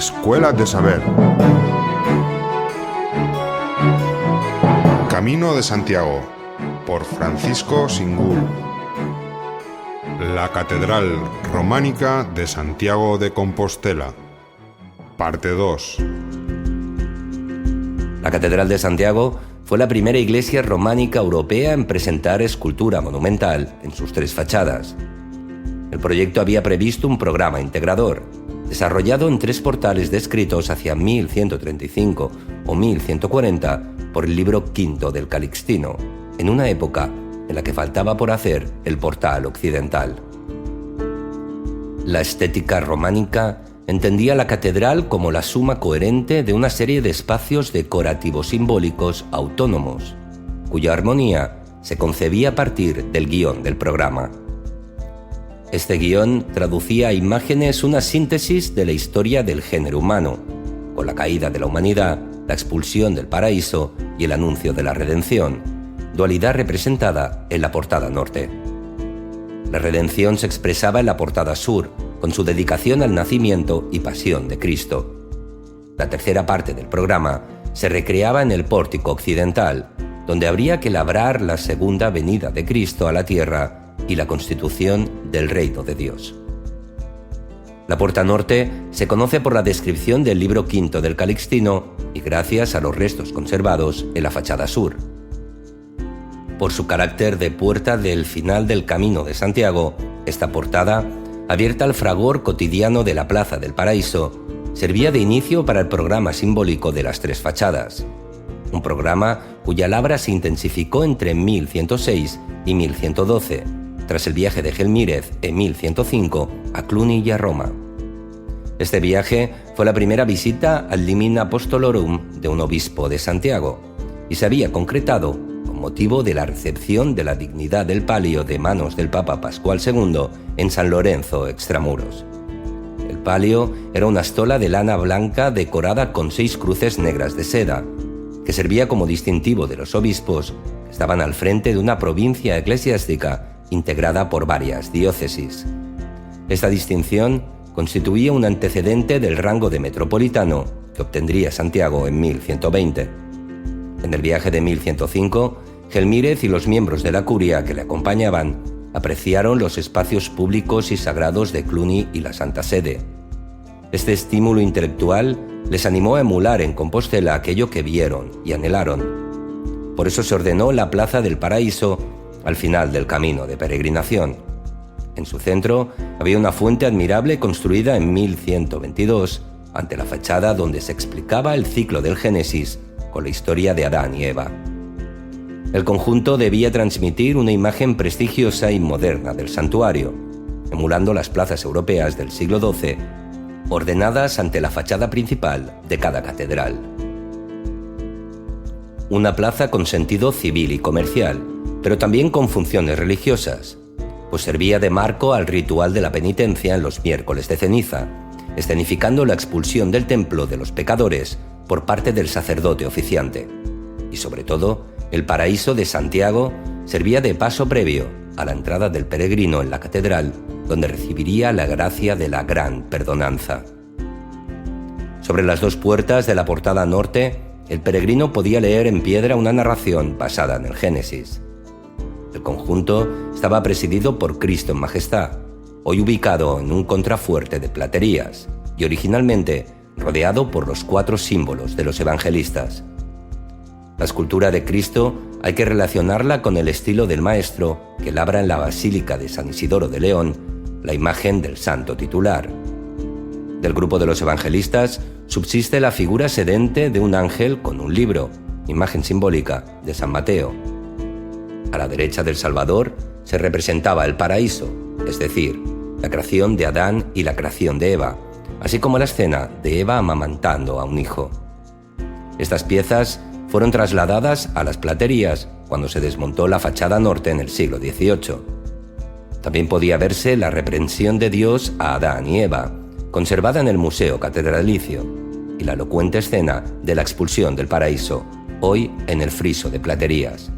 Escuela de Saber. Camino de Santiago, por Francisco Singul. La Catedral Románica de Santiago de Compostela. Parte 2. La Catedral de Santiago fue la primera iglesia románica europea en presentar escultura monumental en sus tres fachadas. El proyecto había previsto un programa integrador, desarrollado en tres portales descritos hacia 1135 o 1140 por el libro V del Calixtino, en una época en la que faltaba por hacer el portal occidental. La estética románica entendía la catedral como la suma coherente de una serie de espacios decorativos simbólicos autónomos, cuya armonía se concebía a partir del guión del programa. Este guión traducía a imágenes una síntesis de la historia del género humano, con la caída de la humanidad, la expulsión del paraíso y el anuncio de la redención, dualidad representada en la portada norte. La redención se expresaba en la portada sur, con su dedicación al nacimiento y pasión de Cristo. La tercera parte del programa se recreaba en el pórtico occidental, donde habría que labrar la segunda venida de Cristo a la tierra y la constitución del reino de Dios. La puerta norte se conoce por la descripción del libro V del Calixtino y gracias a los restos conservados en la fachada sur. Por su carácter de puerta del final del Camino de Santiago, esta portada, abierta al fragor cotidiano de la Plaza del Paraíso, servía de inicio para el programa simbólico de las tres fachadas, un programa cuya labra se intensificó entre 1106 y 1112, tras el viaje de Gelmírez en 1105 a Cluny y a Roma. Este viaje fue la primera visita al Limen Apostolorum de un obispo de Santiago y se había concretado con motivo de la recepción de la dignidad del palio de manos del Papa Pascual II en San Lorenzo Extramuros. El palio era una estola de lana blanca decorada con 6 cruces negras de seda, que servía como distintivo de los obispos que estaban al frente de una provincia eclesiástica integrada por varias diócesis. Esta distinción constituía un antecedente del rango de metropolitano que obtendría Santiago en 1120. En el viaje de 1105, Gelmírez y los miembros de la curia que le acompañaban apreciaron los espacios públicos y sagrados de Cluny y la Santa Sede. Este estímulo intelectual les animó a emular en Compostela aquello que vieron y anhelaron. Por eso se ordenó la Plaza del Paraíso al final del camino de peregrinación. En su centro había una fuente admirable construida en 1122 ante la fachada donde se explicaba el ciclo del Génesis con la historia de Adán y Eva. El conjunto debía transmitir una imagen prestigiosa y moderna del santuario, emulando las plazas europeas del siglo XII, ordenadas ante la fachada principal de cada catedral. Una plaza con sentido civil y comercial, pero también con funciones religiosas, pues servía de marco al ritual de la penitencia en los miércoles de ceniza, escenificando la expulsión del templo de los pecadores por parte del sacerdote oficiante. Y sobre todo, el paraíso de Santiago servía de paso previo a la entrada del peregrino en la catedral, donde recibiría la gracia de la gran perdonanza. Sobre las 2 puertas de la portada norte, el peregrino podía leer en piedra una narración basada en el Génesis. El conjunto estaba presidido por Cristo en Majestad, hoy ubicado en un contrafuerte de platerías y originalmente rodeado por los 4 símbolos de los evangelistas. La escultura de Cristo hay que relacionarla con el estilo del maestro que labra en la Basílica de San Isidoro de León la imagen del santo titular. Del grupo de los evangelistas subsiste la figura sedente de un ángel con un libro, imagen simbólica de San Mateo. A la derecha del Salvador se representaba el paraíso, es decir, la creación de Adán y la creación de Eva, así como la escena de Eva amamantando a un hijo. Estas piezas fueron trasladadas a las platerías cuando se desmontó la fachada norte en el siglo XVIII. También podía verse la reprensión de Dios a Adán y Eva, conservada en el Museo Catedralicio, y la elocuente escena de la expulsión del paraíso, hoy en el friso de platerías.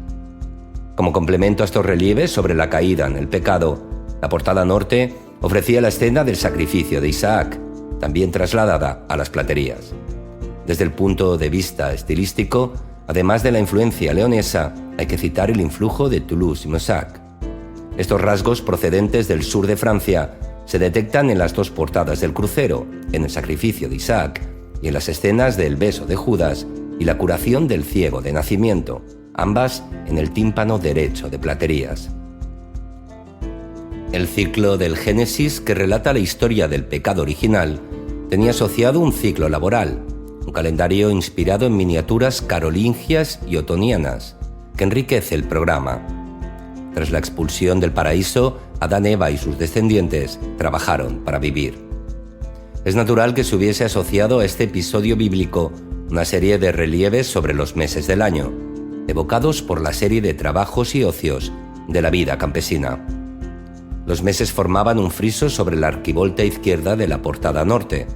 Como complemento a estos relieves sobre la caída en el pecado, la portada norte ofrecía la escena del sacrificio de Isaac, también trasladada a las platerías. Desde el punto de vista estilístico, además de la influencia leonesa, hay que citar el influjo de Toulouse-Moussac. Estos rasgos procedentes del sur de Francia se detectan en las dos portadas del crucero, en el sacrificio de Isaac y en las escenas del beso de Judas y la curación del ciego de nacimiento, ambas en el tímpano derecho de platerías. El ciclo del Génesis, que relata la historia del pecado original, tenía asociado un ciclo laboral, un calendario inspirado en miniaturas carolingias y otonianas, que enriquece el programa. Tras la expulsión del paraíso, Adán, Eva y sus descendientes trabajaron para vivir. Es natural que se hubiese asociado a este episodio bíblico una serie de relieves sobre los meses del año, evocados por la serie de trabajos y ocios de la vida campesina. Los meses formaban un friso sobre la arquivolta izquierda de la portada norte,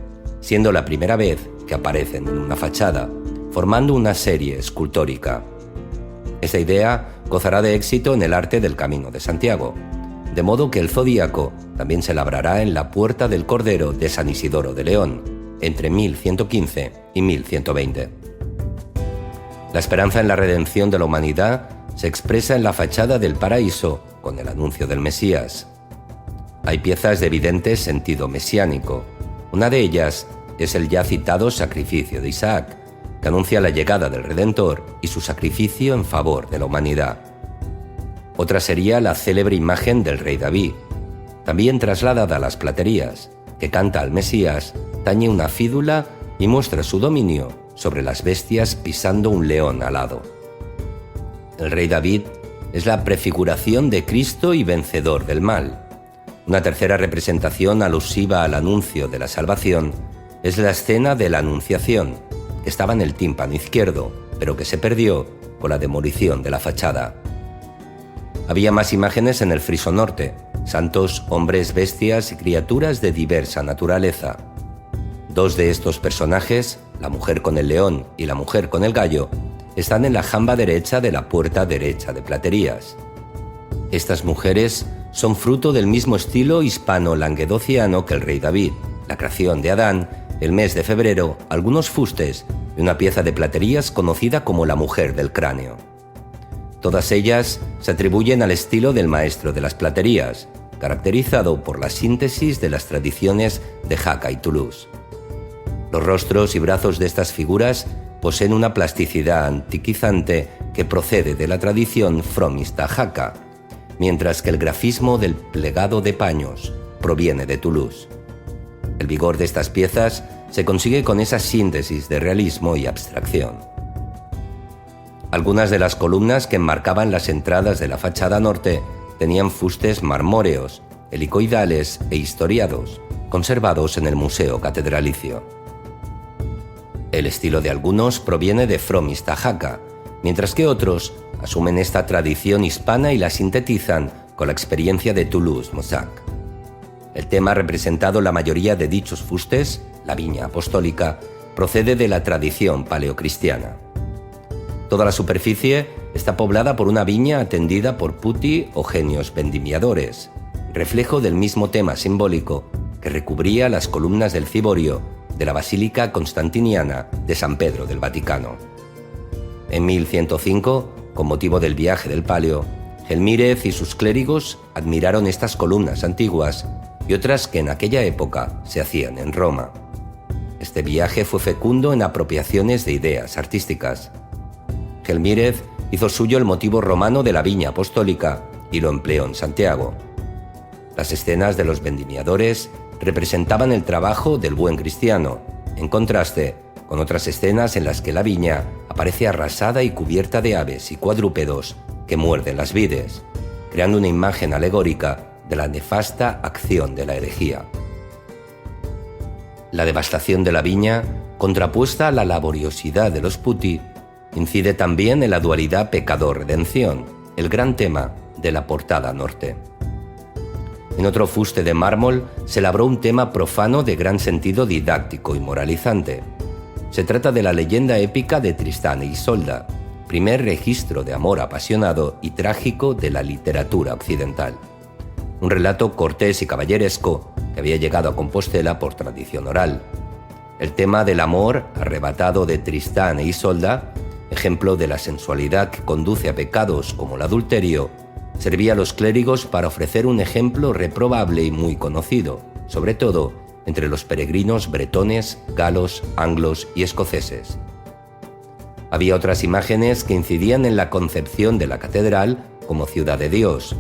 siendo la primera vez que aparecen en una fachada, formando una serie escultórica. Esta idea gozará de éxito en el arte del Camino de Santiago, de modo que el zodíaco también se labrará en la Puerta del Cordero de San Isidoro de León, entre 1115 y 1120. La esperanza en la redención de la humanidad se expresa en la fachada del paraíso con el anuncio del Mesías. Hay piezas de evidente sentido mesiánico. Una de ellas es el ya citado sacrificio de Isaac, que anuncia la llegada del Redentor y su sacrificio en favor de la humanidad. Otra sería la célebre imagen del rey David, también trasladada a las platerías, que canta al Mesías, tañe una fídula y muestra su dominio sobre las bestias pisando un león alado. El rey David es la prefiguración de Cristo y vencedor del mal. Una tercera representación alusiva al anuncio de la salvación es la escena de la Anunciación, que estaba en el tímpano izquierdo, pero que se perdió con la demolición de la fachada. Había más imágenes en el friso norte, santos, hombres, bestias y criaturas de diversa naturaleza. Dos de estos personajes, la mujer con el león y la mujer con el gallo, están en la jamba derecha de la puerta derecha de platerías. Estas mujeres son fruto del mismo estilo hispano-languedociano que el rey David, la creación de Adán, el mes de febrero, algunos fustes y una pieza de platerías conocida como la mujer del cráneo. Todas ellas se atribuyen al estilo del maestro de las platerías, caracterizado por la síntesis de las tradiciones de Jaca y Toulouse. Los rostros y brazos de estas figuras poseen una plasticidad antiquizante que procede de la tradición fromista Jaca, mientras que el grafismo del plegado de paños proviene de Toulouse. El vigor de estas piezas se consigue con esa síntesis de realismo y abstracción. Algunas de las columnas que enmarcaban las entradas de la fachada norte tenían fustes marmóreos, helicoidales e historiados, conservados en el Museo Catedralicio. El estilo de algunos proviene de fromista Jaca, mientras que otros asumen esta tradición hispana y la sintetizan con la experiencia de Toulouse-Moussac. El tema representado en la mayoría de dichos fustes, la viña apostólica, procede de la tradición paleocristiana. Toda la superficie está poblada por una viña atendida por putti o genios vendimiadores, reflejo del mismo tema simbólico que recubría las columnas del ciborio de la Basílica Constantiniana de San Pedro del Vaticano. En 1105, con motivo del viaje del Palio, Gelmírez y sus clérigos admiraron estas columnas antiguas y otras que en aquella época se hacían en Roma. Este viaje fue fecundo en apropiaciones de ideas artísticas. Gelmírez hizo suyo el motivo romano de la viña apostólica y lo empleó en Santiago. Las escenas de los vendimiadores representaban el trabajo del buen cristiano, en contraste con otras escenas en las que la viña aparece arrasada y cubierta de aves y cuadrúpedos que muerden las vides, creando una imagen alegórica de la nefasta acción de la herejía. La devastación de la viña, contrapuesta a la laboriosidad de los putti, incide también en la dualidad pecador-redención, el gran tema de la portada norte. En otro fuste de mármol se labró un tema profano de gran sentido didáctico y moralizante. Se trata de la leyenda épica de Tristán e Isolda, primer registro de amor apasionado y trágico de la literatura occidental. Un relato cortés y caballeresco que había llegado a Compostela por tradición oral. El tema del amor arrebatado de Tristán e Isolda, ejemplo de la sensualidad que conduce a pecados como el adulterio, servía a los clérigos para ofrecer un ejemplo reprobable y muy conocido, sobre todo entre los peregrinos bretones, galos, anglos y escoceses. Había otras imágenes que incidían en la concepción de la catedral como ciudad de Dios,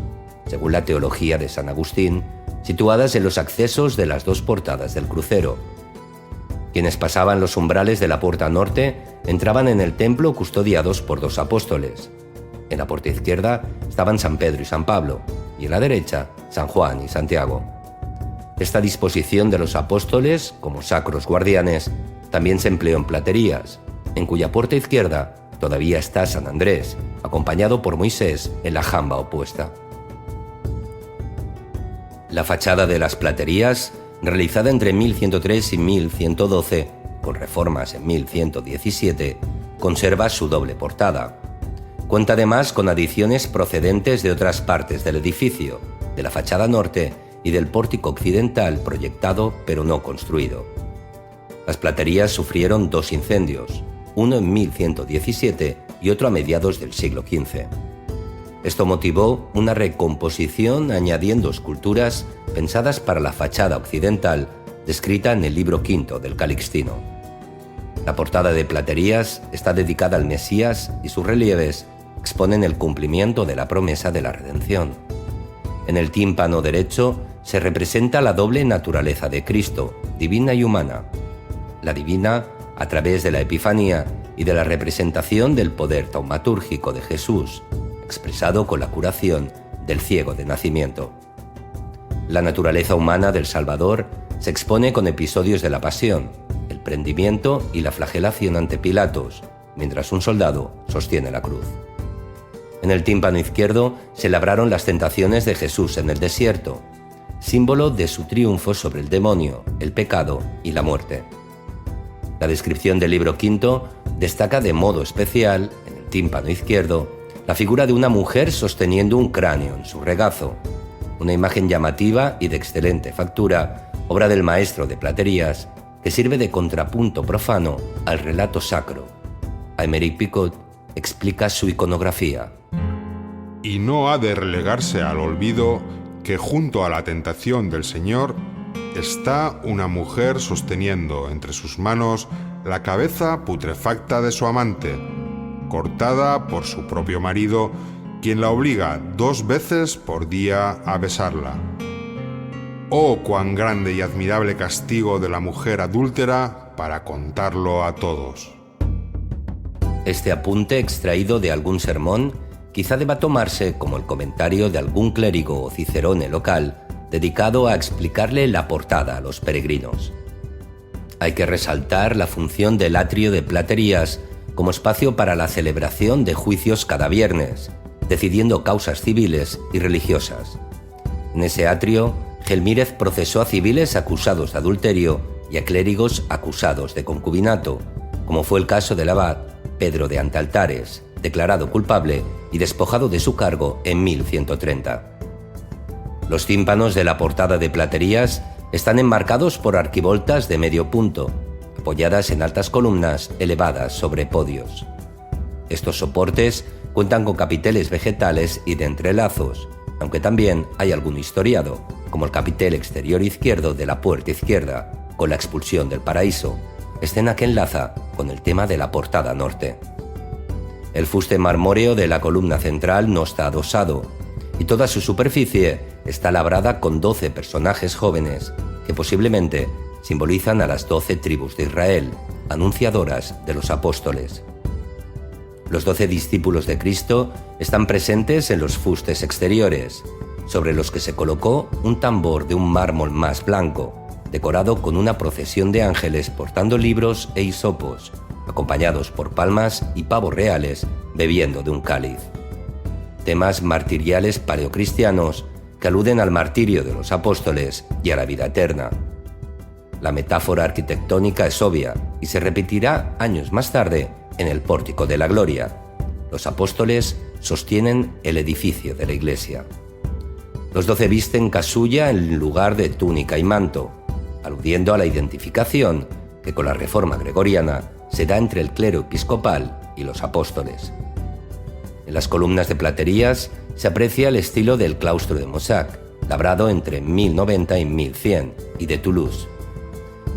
según la teología de San Agustín, situadas en los accesos de las dos portadas del crucero. Quienes pasaban los umbrales de la puerta norte entraban en el templo custodiados por dos apóstoles. En la puerta izquierda estaban San Pedro y San Pablo, y en la derecha San Juan y Santiago. Esta disposición de los apóstoles, como sacros guardianes, también se empleó en Platerías, en cuya puerta izquierda todavía está San Andrés, acompañado por Moisés en la jamba opuesta. La fachada de las Platerías, realizada entre 1103 y 1112, con reformas en 1117, conserva su doble portada. Cuenta además con adiciones procedentes de otras partes del edificio, de la fachada norte y del pórtico occidental proyectado pero no construido. Las Platerías sufrieron dos incendios, uno en 1117 y otro a mediados del siglo XV. Esto motivó una recomposición añadiendo esculturas pensadas para la fachada occidental, descrita en el libro V del Calixtino. La portada de Platerías está dedicada al Mesías y sus relieves exponen el cumplimiento de la promesa de la redención. En el tímpano derecho se representa la doble naturaleza de Cristo, divina y humana. La divina, a través de la Epifanía y de la representación del poder taumatúrgico de Jesús, expresado con la curación del ciego de nacimiento. La naturaleza humana del Salvador se expone con episodios de la pasión, el prendimiento y la flagelación ante Pilatos, mientras un soldado sostiene la cruz. En el tímpano izquierdo se labraron las tentaciones de Jesús en el desierto, símbolo de su triunfo sobre el demonio, el pecado y la muerte. La descripción del libro V destaca de modo especial, en el tímpano izquierdo, la figura de una mujer sosteniendo un cráneo en su regazo, una imagen llamativa y de excelente factura, obra del maestro de Platerías, que sirve de contrapunto profano al relato sacro. Aymeric Picot explica su iconografía. Y no ha de relegarse al olvido que junto a la tentación del Señor está una mujer sosteniendo entre sus manos la cabeza putrefacta de su amante, cortada por su propio marido, quien la obliga 2 veces por día a besarla. ¡Oh, cuán grande y admirable castigo de la mujer adúltera para contarlo a todos! Este apunte, extraído de algún sermón, quizá deba tomarse como el comentario de algún clérigo o cicerone local dedicado a explicarle la portada a los peregrinos. Hay que resaltar la función del atrio de Platerías como espacio para la celebración de juicios cada viernes, decidiendo causas civiles y religiosas. En ese atrio, Gelmírez procesó a civiles acusados de adulterio y a clérigos acusados de concubinato, como fue el caso del abad Pedro de Antaltares, declarado culpable y despojado de su cargo en 1130. Los tímpanos de la portada de Platerías están enmarcados por arquivoltas de medio punto, apoyadas en altas columnas elevadas sobre podios. Estos soportes cuentan con capiteles vegetales y de entrelazos, aunque también hay algún historiado, como el capitel exterior izquierdo de la puerta izquierda, con la expulsión del paraíso, escena que enlaza con el tema de la portada norte. El fuste marmóreo de la columna central no está adosado, y toda su superficie está labrada con 12 personajes jóvenes, que posiblemente simbolizan a las 12 tribus de Israel, anunciadoras de los apóstoles. Los 12 discípulos de Cristo están presentes en los fustes exteriores, sobre los que se colocó un tambor de un mármol más blanco, decorado con una procesión de ángeles portando libros e hisopos, acompañados por palmas y pavos reales bebiendo de un cáliz. Temas martiriales paleocristianos que aluden al martirio de los apóstoles y a la vida eterna. La metáfora arquitectónica es obvia y se repetirá años más tarde en el Pórtico de la Gloria. Los apóstoles sostienen el edificio de la iglesia. Los 12 visten casulla en lugar de túnica y manto, aludiendo a la identificación que con la reforma gregoriana se da entre el clero episcopal y los apóstoles. En las columnas de platerías se aprecia el estilo del claustro de Mossac, labrado entre 1090 y 1100, y de Toulouse.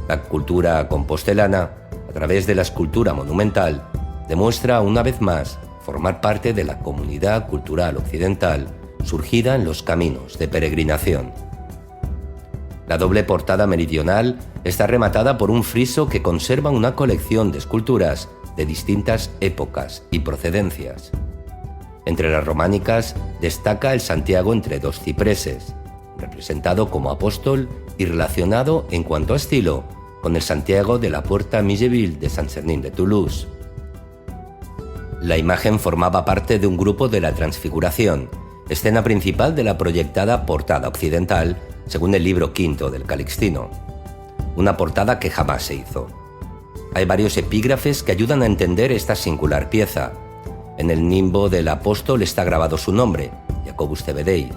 La cultura compostelana, a través de la escultura monumental, demuestra una vez más formar parte de la comunidad cultural occidental surgida en los caminos de peregrinación. La doble portada meridional está rematada por un friso que conserva una colección de esculturas de distintas épocas y procedencias. Entre las románicas destaca el Santiago entre dos cipreses, representado como apóstol y relacionado en cuanto a estilo con el Santiago de la Puerta Migeville de Saint-Sernin de Toulouse. La imagen formaba parte de un grupo de la Transfiguración, escena principal de la proyectada portada occidental, según el libro V del Calixtino, una portada que jamás se hizo. Hay varios epígrafes que ayudan a entender esta singular pieza. En el nimbo del apóstol está grabado su nombre, Jacobus Zebedei,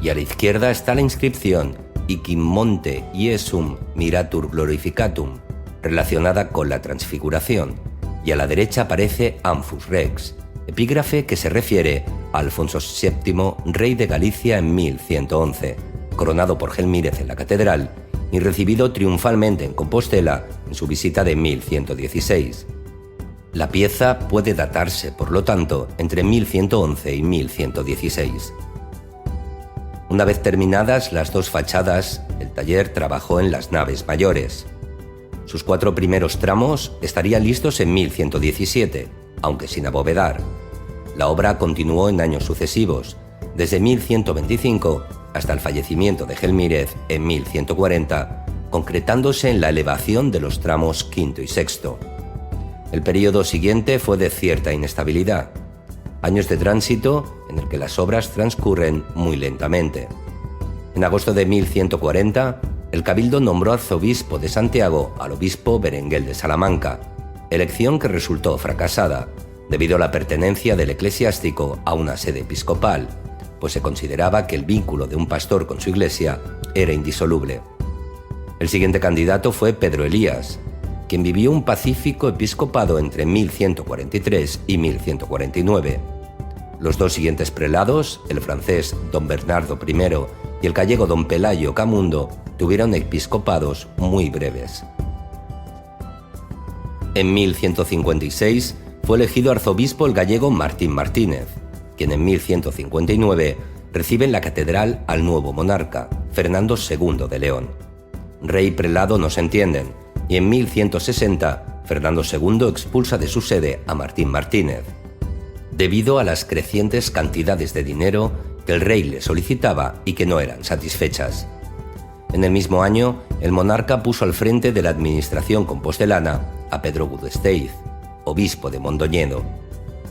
y a la izquierda está la inscripción Hic in monte Iesum miratur glorificatum, relacionada con la Transfiguración, y a la derecha aparece Ampus Rex, epígrafe que se refiere a Alfonso VII, rey de Galicia en 1111, coronado por Gelmírez en la catedral y recibido triunfalmente en Compostela en su visita de 1116. La pieza puede datarse, por lo tanto, entre 1111 y 1116. Una vez terminadas las dos fachadas, el taller trabajó en las naves mayores. Sus 4 primeros tramos estarían listos en 1117, aunque sin abovedar. La obra continuó en años sucesivos, desde 1125 hasta el fallecimiento de Gelmírez en 1140, concretándose en la elevación de los tramos quinto y sexto. El período siguiente fue de cierta inestabilidad, años de tránsito en el que las obras transcurren muy lentamente. En agosto de 1140, el Cabildo nombró arzobispo de Santiago al obispo Berenguel de Salamanca, elección que resultó fracasada, debido a la pertenencia del eclesiástico a una sede episcopal, pues se consideraba que el vínculo de un pastor con su iglesia era indisoluble. El siguiente candidato fue Pedro Elías, quien vivió un pacífico episcopado entre 1143 y 1149. Los dos siguientes prelados, el francés don Bernardo I y el gallego don Pelayo Camundo, tuvieron episcopados muy breves. En 1156 fue elegido arzobispo el gallego Martín Martínez, quien en 1159 recibe en la catedral al nuevo monarca, Fernando II de León. Rey y prelado no se entienden, y en 1160 Fernando II expulsa de su sede a Martín Martínez, debido a las crecientes cantidades de dinero que el rey le solicitaba y que no eran satisfechas. En el mismo año, el monarca puso al frente de la administración compostelana a Pedro Gudesteiz, obispo de Mondoñedo.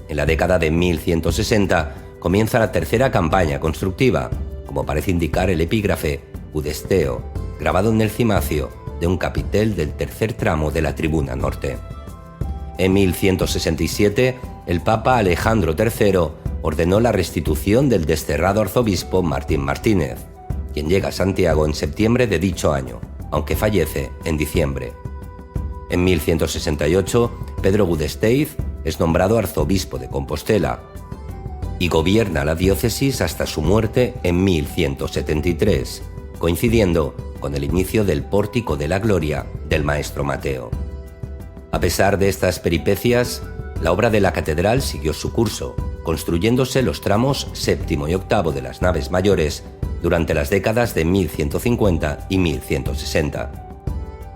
En la década de 1160 comienza la tercera campaña constructiva, como parece indicar el epígrafe Gudesteo, grabado en el cimacio de un capitel del tercer tramo de la tribuna norte. En 1167, el Papa Alejandro III ordenó la restitución del desterrado arzobispo Martín Martínez, quien llega a Santiago en septiembre de dicho año, aunque fallece en diciembre. En 1168, Pedro Gudesteiz es nombrado arzobispo de Compostela y gobierna la diócesis hasta su muerte en 1173, coincidiendo con el inicio del Pórtico de la Gloria del Maestro Mateo. A pesar de estas peripecias, la obra de la catedral siguió su curso, construyéndose los tramos séptimo y octavo de las naves mayores durante las décadas de 1150 y 1160.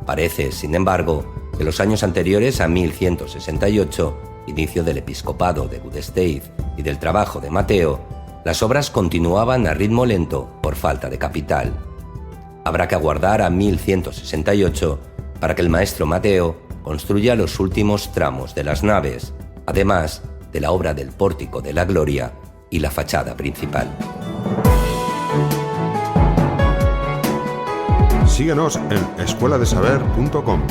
Parece, sin embargo, que los años anteriores a 1168, inicio del episcopado de Gudesteiz y del trabajo de Mateo, las obras continuaban a ritmo lento por falta de capital. Habrá que aguardar a 1168 para que el maestro Mateo construya los últimos tramos de las naves, además de la obra del Pórtico de la Gloria y la fachada principal. Síguenos en escueladesaber.com.